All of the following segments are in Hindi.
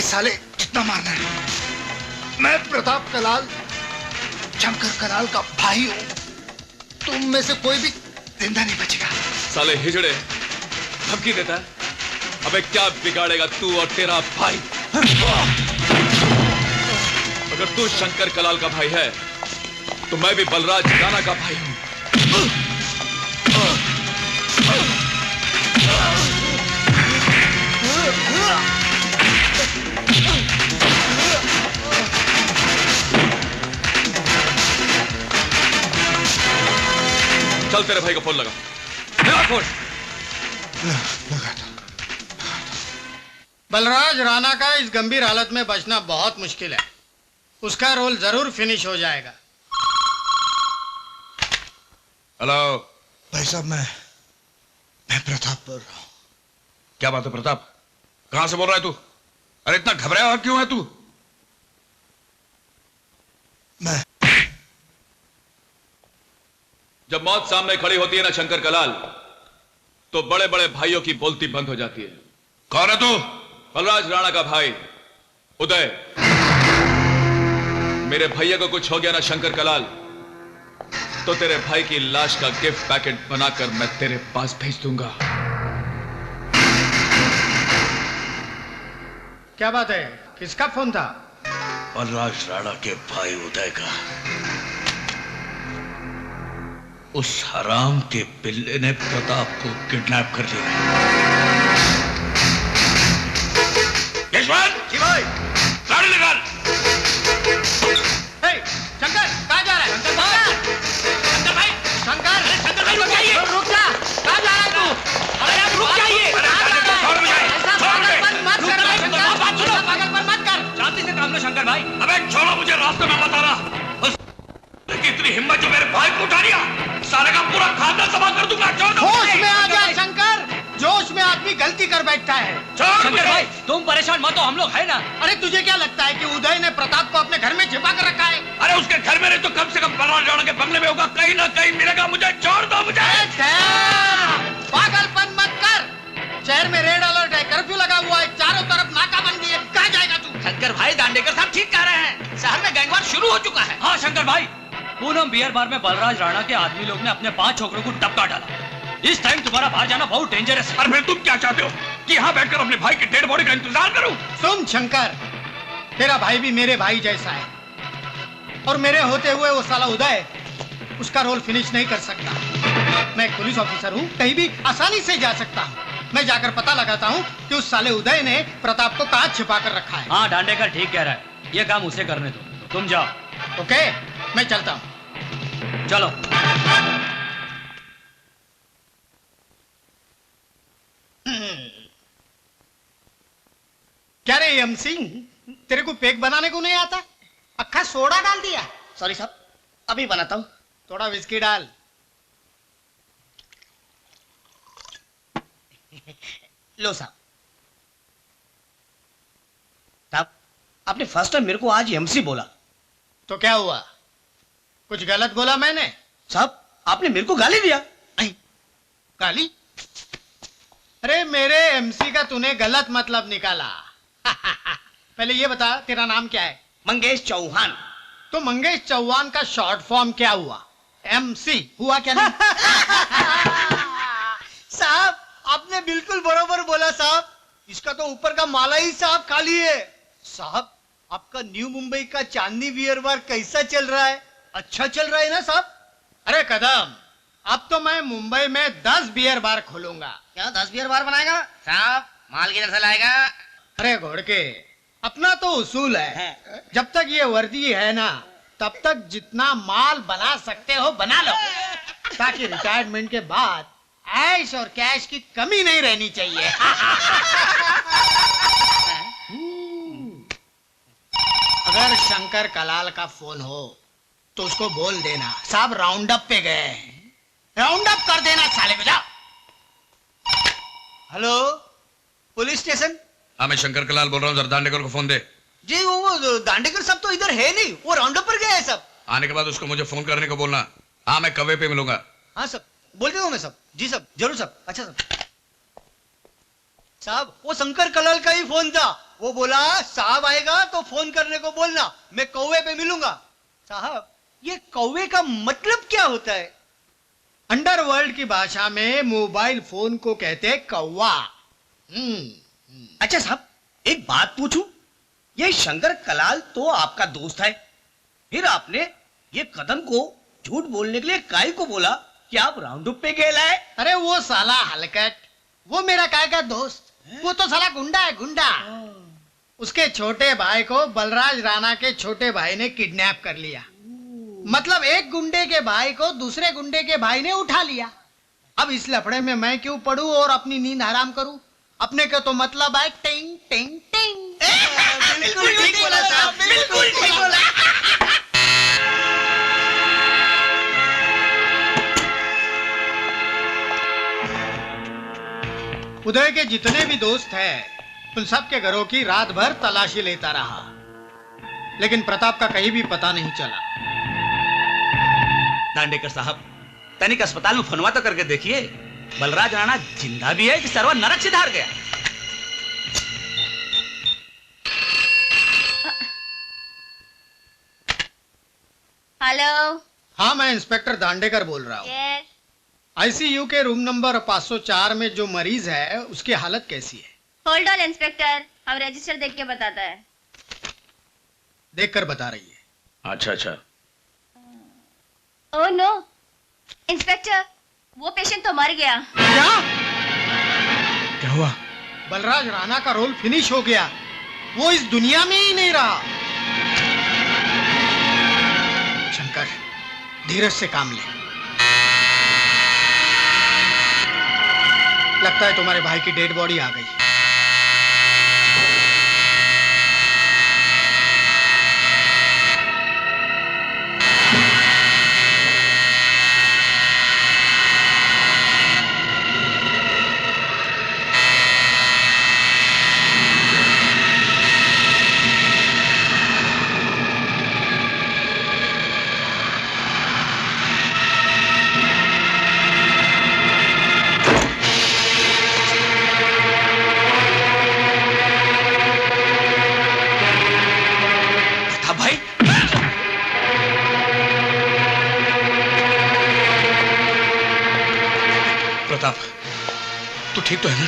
साले कितना मारना है? मैं प्रताप कलाल, शंकर कलाल का भाई हूं। तुम में से कोई भी जिंदा नहीं बचेगा। साले हिजड़े धमकी देता है। अबे क्या बिगाड़ेगा तू और तेरा भाई? अगर तू शंकर कलाल का भाई है तो मैं भी बलराज राणा का भाई हूं। चल तेरे भाई को फोन लगा। फोन लगा। बलराज राणा का इस गंभीर हालत में बचना बहुत मुश्किल है। उसका रोल जरूर फिनिश हो जाएगा। हेलो भाई साहब, मैं प्रताप बोल रहा हूं। क्या बात है प्रताप? कहां से बोल रहा है तू? अरे इतना घबराया हुआ क्यों है तू? मैं जब मौत सामने खड़ी होती है ना शंकर कलाल, तो बड़े बड़े भाइयों की बोलती बंद हो जाती है। कौन है तू? बलराज राणा का भाई उदय। मेरे भैया को कुछ हो गया ना शंकर कलाल, तो तेरे भाई की लाश का गिफ्ट पैकेट बनाकर मैं तेरे पास भेज दूंगा। क्या बात है? किसका फोन था? बलराज राणा के भाई उदय का। उस हराम के पिल्ले ने प्रताप को किडनैप कर लिया है। यशवंत जी भाई, गाड़ी निकाल। शंकर कहाँ जा रहा है? शंकर भाई, शंकर भाई, शंकर रुक जाइए। रुक जा। कहाँ जा रहा है तू? अरे आप रुक जाइए। पागलपन मत कर शांति से काम लो शंकर भाई। अबे छोड़ो मुझे, रास्ते में बता रहा। इतनी हिम्मत जो मेरे भाई को उठा लिया, सारे का पूरा खानदान तबाह कर दूंगा। होश में आ जा शंकर। जोश में आदमी गलती कर बैठता है। शंकर भाई तुम परेशान मत हो, हम लोग है ना। अरे तुझे क्या लगता है कि उदय ने प्रताप को अपने घर में छिपा कर रखा है? अरे उसके घर में नहीं तो कम से कम बलराज राणा के बंगले में होगा। कहीं ना कहीं मिलेगा। मुझे छोड़ दो मुझे। पागलपन मत कर। शहर में रेड अलर्ट है, कर्फ्यू लगा हुआ है, चारों तरफ नाकाबंदी है। कहाँ जाएगा तू? शंकर भाई दांडेकर साहब ठीक कह रहे हैं, शहर में गैंगवार शुरू हो चुका है। हाँ शंकर भाई, पूनम बियर बार में बलराज राणा के आदमी लोग ने अपने 5 छोकरों को टपका डाला। इस टाइम तुम्हारा बाहर जाना बहुत डेंजरस है। और फिर तुम क्या चाहते हो कि यहाँ बैठकर अपने भाई की डेड बॉडी का इंतजार करूं? सुन शंकर, तेरा भाई भी मेरे भाई जैसा है, और मेरे होते हुए वो साला उदय उसका रोल फिनिश नहीं कर सकता। मैं एक पुलिस ऑफिसर हूँ, कहीं भी आसानी से जा सकता हूँ। मैं जाकर पता लगाता हूँ कि उस साले उदय ने प्रताप को कहाँ छिपा कर रखा है। हाँ दांडेकर ठीक कह रहा है, ये काम उसे करने दो, तुम जाओ। ओके, मैं चलता हूँ। चलो। क्या रे एम सिंह, तेरे को पेक बनाने को नहीं आता? अक्खा सोडा डाल दिया। सॉरी साहब, अभी बनाता हूँ। थोड़ा विस्की डाल। लो साहब। साहब, आपने फर्स्ट टाइम मेरे को आज एमसी बोला। तो क्या हुआ? कुछ गलत बोला मैंने? साहब, आपने मेरे को गाली दिया। गाली? अरे मेरे एमसी का तूने गलत मतलब निकाला। पहले ये बता, तेरा नाम क्या है? मंगेश चौहान। तो मंगेश चौहान का शॉर्ट फॉर्म क्या हुआ? एमसी हुआ क्या नहीं? साहब, आपने बिल्कुल बरोबर बोला साहब। इसका तो ऊपर का माला ही साहब खाली है। साहब, आपका न्यू मुंबई का चांदनी बियर बार कैसा चल रहा है? अच्छा चल रहा है ना साहब? अरे कदम, अब तो मैं मुंबई में 10 बियर बार खोलूंगा। क्या 10 बियर बार बनाएगा? साहब, माल किधर से लाएगा? अरे घोड़के, अपना तो उसूल है, जब तक ये वर्दी है ना, तब तक जितना माल बना सकते हो बना लो, ताकि रिटायरमेंट के बाद ऐश और कैश की कमी नहीं रहनी चाहिए। अगर शंकर कलाल का फोन हो तो उसको बोल देना साहब राउंड अप पे गए हैं, राउंड अप कर देना साले को। जाओ। Hello, police station? हाँ, मैं शंकर कलाल बोल रहा हूँ। जरा दांडेकर को फोन दे। जी वो दांडेकर सब तो इधर है नहीं, वो राउंड अप पर गया है सब। आने के बाद उसको मुझे फोन करने को बोलना। हाँ, मैं कवे पे मिलूंगा। हाँ सब, बोल देता हूँ मैं सब। जी सब, जरूर सब। अच्छा सब। साहब वो शंकर कलाल का ही फोन था। वो बोला साहब आएगा तो फोन करने को बोलना, मैं कौवे पे मिलूंगा। साहब ये कौवे का मतलब क्या होता है? अंडरवर्ल्ड की भाषा में मोबाइल फोन को कहते हैं कौवा। अच्छा साहब, एक बात पूछूं? ये शंकर कलाल तो आपका दोस्त है, फिर आपने ये कदम को झूठ बोलने के लिए काहे को बोला कि आप राउंड अप पे गए लाए? अरे वो साला हलकट, वो मेरा काय का दोस्त, वो तो साला गुंडा है, गुंडा। उसके छोटे भाई को बलराज राणा के छोटे भाई ने किडनैप कर लिया। मतलब एक गुंडे के भाई को दूसरे गुंडे के भाई ने उठा लिया। अब इस लफड़े में मैं क्यों पढ़ूं और अपनी नींद हराम करूं? अपने का तो मतलब है टिंग टिंग टिंग। बिल्कुल ठीक बोला साहब, बिल्कुल ठीक बोला। उदय के जितने भी दोस्त हैं उन सब के घरों की रात भर तलाशी लेता रहा, लेकिन प्रताप का कहीं भी पता नहीं चला। दांडेकर साहब, तनिक अस्पताल में फोनवा तो करके देखिए, बलराज राणा जिंदा भी है कि सर्वा नरक से धार गया। हेलो। हाँ, मैं इंस्पेक्टर दांडेकर बोल रहा हूँ। यस। आईसीयू के रूम नंबर 504 में जो मरीज है उसकी हालत कैसी है? होल्ड ऑन इंस्पेक्टर, हम रजिस्टर देख के बताता है। देखकर बता रही है। अच्छा अच्छा। ओह नो इंस्पेक्टर, वो पेशेंट तो मर गया। क्या हुआ? बलराज राणा का रोल फिनिश हो गया, वो इस दुनिया में ही नहीं रहा। शंकर, धीरज से काम ले। लगता है तुम्हारे भाई की डेड बॉडी आ गई। प्रताप, तू ठीक तो है ना?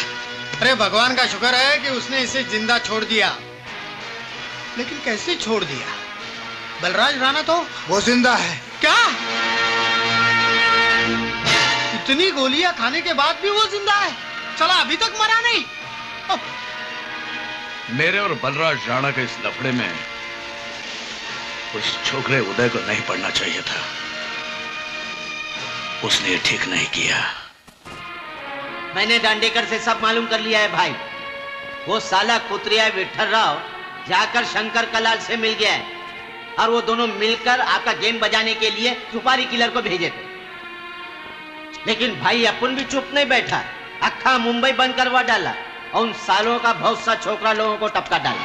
अरे भगवान का शुक्र है कि उसने इसे जिंदा छोड़ दिया। लेकिन कैसे छोड़ दिया? बलराज राणा तो वो जिंदा है। क्या? इतनी गोलियां खाने के बाद भी वो जिंदा है? चला अभी तक मरा नहीं। मेरे और बलराज राणा के इस लफड़े में उस छोकरे उदय को नहीं पड़ना चाहिए था। उसने ये ठीक नहीं किया। मैंने दांडेकर से सब मालूम कर लिया है भाई। वो साला कुतरिया विठल राव जाकर शंकर कलाल से मिल गया है और वो दोनों मिलकर आपका गेम बजाने के लिए सुपारी किलर को भेजे थे। लेकिन भाई अपन भी चुप नहीं बैठा, अक्खा मुंबई बंद करवा डाला और उन सालों का बहुत सा छोकरा लोगों को टपका डाला।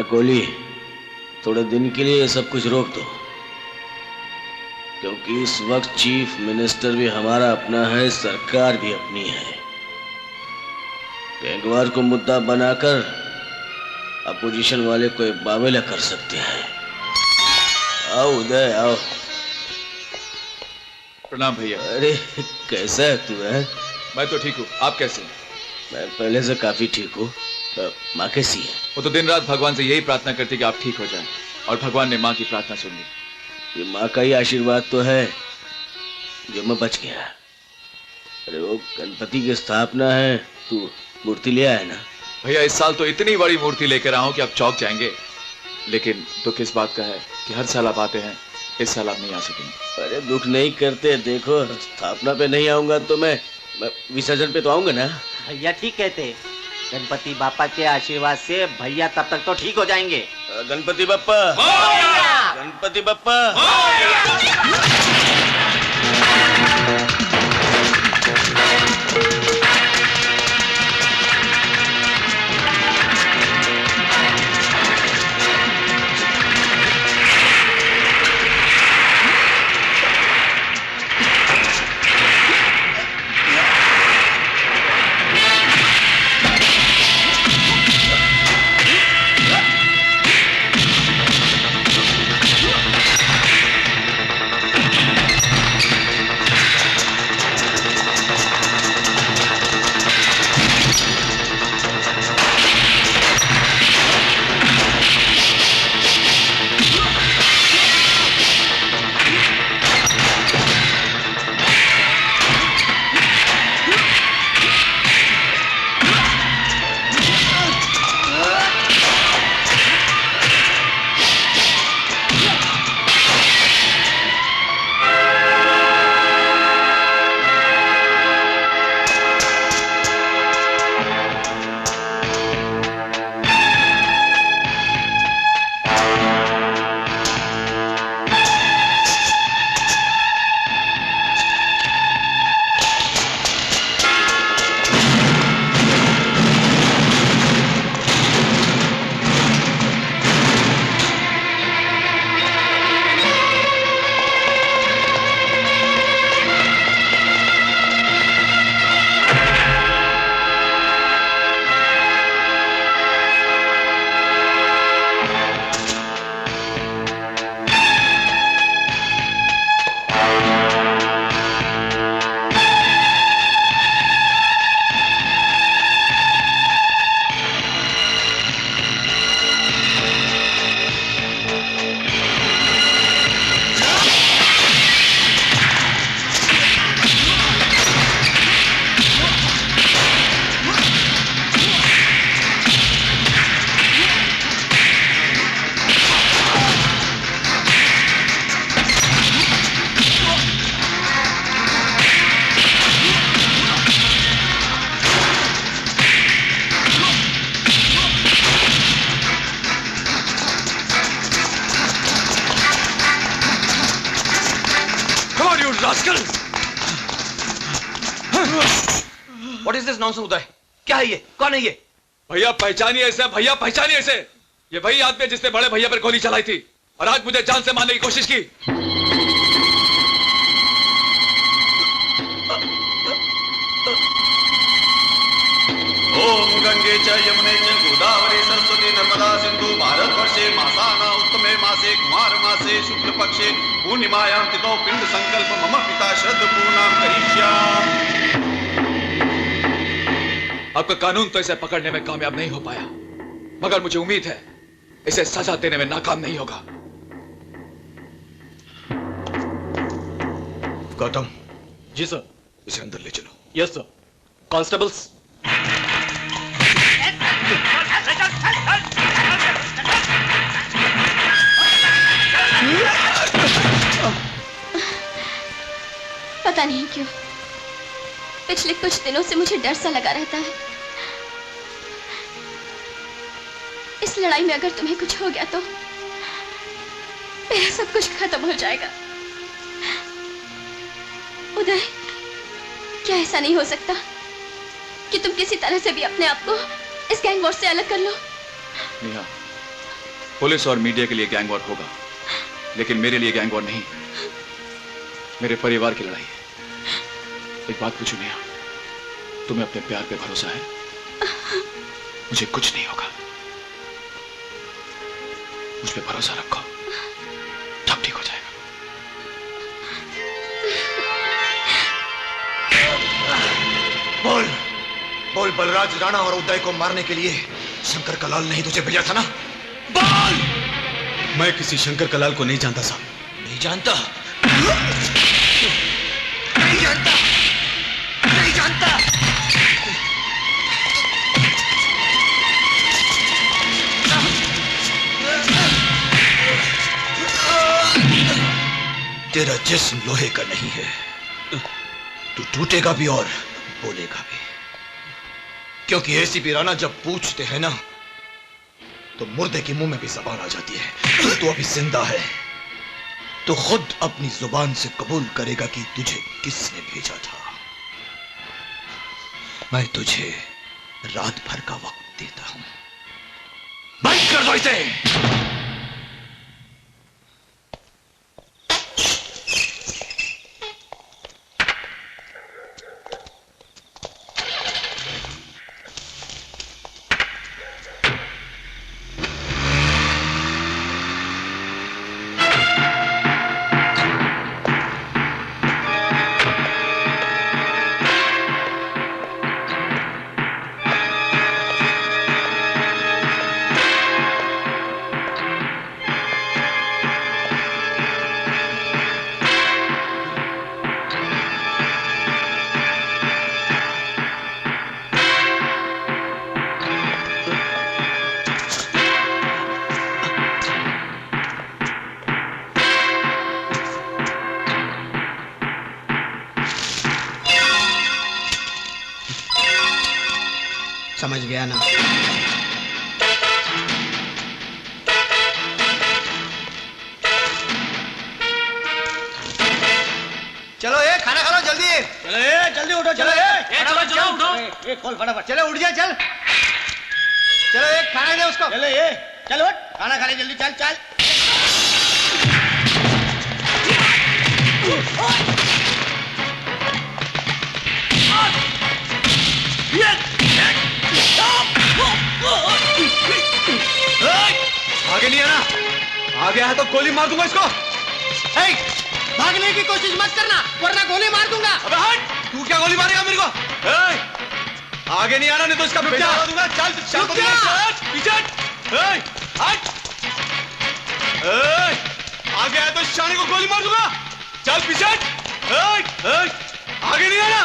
कोहली, थोड़े दिन के लिए ये सब कुछ रोक दो, क्योंकि इस वक्त चीफ मिनिस्टर भी हमारा अपना है, सरकार भी अपनी है। गैंगवार को मुद्दा बनाकर अपोजिशन वाले को बावेला कर सकते हैं। आओ उदय, आओ। प्रणाम भैया। अरे कैसा है तू? है मैं तो ठीक हूँ, आप कैसे हैं? मैं पहले से काफी ठीक हूँ। माँ कैसी है? वो तो दिन रात भगवान से यही प्रार्थना करती कि आप ठीक हो जाएं, और भगवान ने माँ की प्रार्थना सुन ली। ये माँ का ही आशीर्वाद तो है जो मैं बच गया। अरे वो गणपति की स्थापना है, तू मूर्ति ले आया ना? भैया इस साल तो इतनी बड़ी मूर्ति लेकर आऊं कि आप चौंक जाएंगे, लेकिन दुख इस बात का है कि हर साल आप आते हैं, इस साल आप नहीं आ सकेंगे। अरे दुख नहीं करते, देखो स्थापना पे नहीं आऊंगा तो मैं विसर्जन पे तो आऊंगा ना। भैया ठीक कहते, गणपति बापा के आशीर्वाद से भैया तब तक तो ठीक हो जाएंगे। Ganpati Bappa, Ganpati Bappa. Rascal! What is this nonsense, उदय? क्या है ये? कौन है ये? भैया पहचानिए इसे, भैया पहचानिए इसे। ये वही आदमी है जिसने बड़े भैया पर गोली चलाई थी और आज मुझे जान से मारने की कोशिश की। ओम गंगे च यमुने च गोदावरी सरस्वती नर्मदा सिंधु भारतवर्षे मासाना उत्तमे मासे कुमार मासे शुक्ल पक्षे पूर्णिमायां तिथौ पिंड संकल्प मम पिता श्रद्धपूर्णां करिष्यामि। आपका कानून तो इसे पकड़ने में कामयाब नहीं हो पाया, मगर मुझे उम्मीद है इसे सजा देने में नाकाम नहीं होगा। गौतम जी सर। इसे अंदर ले चलो। Yes sir. कांस्टेबल्स। पता नहीं क्यों पिछले कुछ दिनों से मुझे डर सा लगा रहता है। इस लड़ाई में अगर तुम्हें कुछ हो गया तो मेरा सब कुछ खत्म हो जाएगा। उदय, क्या ऐसा नहीं हो सकता कि तुम किसी तरह से भी अपने आप को इस गैंग वॉर से अलग कर लो? नेहा, पुलिस और मीडिया के लिए गैंग वॉर होगा, लेकिन मेरे लिए गैंग वॉर नहीं, मेरे परिवार की लड़ाई है। एक बात पूछूं नेहा, तुम्हें अपने प्यार पे भरोसा है? मुझे कुछ नहीं होगा, मुझ पे भरोसा रखो, सब ठीक हो जाएगा। बोल बोल, बलराज राणा और उदय को मारने के लिए शंकर कलाल ने ही तुझे भेजा था ना? बोल! मैं किसी शंकर कलाल को नहीं जानता साहब। नहीं जानता? नहीं जानता? नहीं जानता? तेरा जिस्म लोहे का नहीं है, तू टूटेगा भी और बोलेगा भी। क्योंकि एसीपी राणा जब पूछते हैं ना, तो मुर्दे के मुंह में भी जबान आ जाती है। तू अभी जिंदा है तो खुद अपनी जुबान से कबूल करेगा कि तुझे किसने भेजा था। मैं तुझे रात भर का वक्त देता हूं। बंद कर दो इसे। समझ गया ना? चलो ये खाना खा लो जल्दी। चलो ये जल्दी उठो। चलो ये चलो उठो। ये खोल फटाफट। चलो उठ जा, चल। चलो एक खाना दे उसको। चलो ये चल उठ, खाना खा ले जल्दी। चल चल। आगे नहीं आना, आ गया है तो गोली मार दूंगा इसको। भागने की कोशिश मत करना वरना गोली मार दूंगा। अबे हट, तू क्या गोली मारेगा मेरे को? आगे नहीं आना नहीं तो इसका बेटा मार दूंगा। चल पीछे हट। आगे आया तो शानी को गोली मार दूंगा। चल पीछे हट। आगे नहीं आना।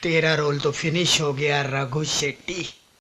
तेरा रोल तो फिनिश हो गया रघु शेट्टी।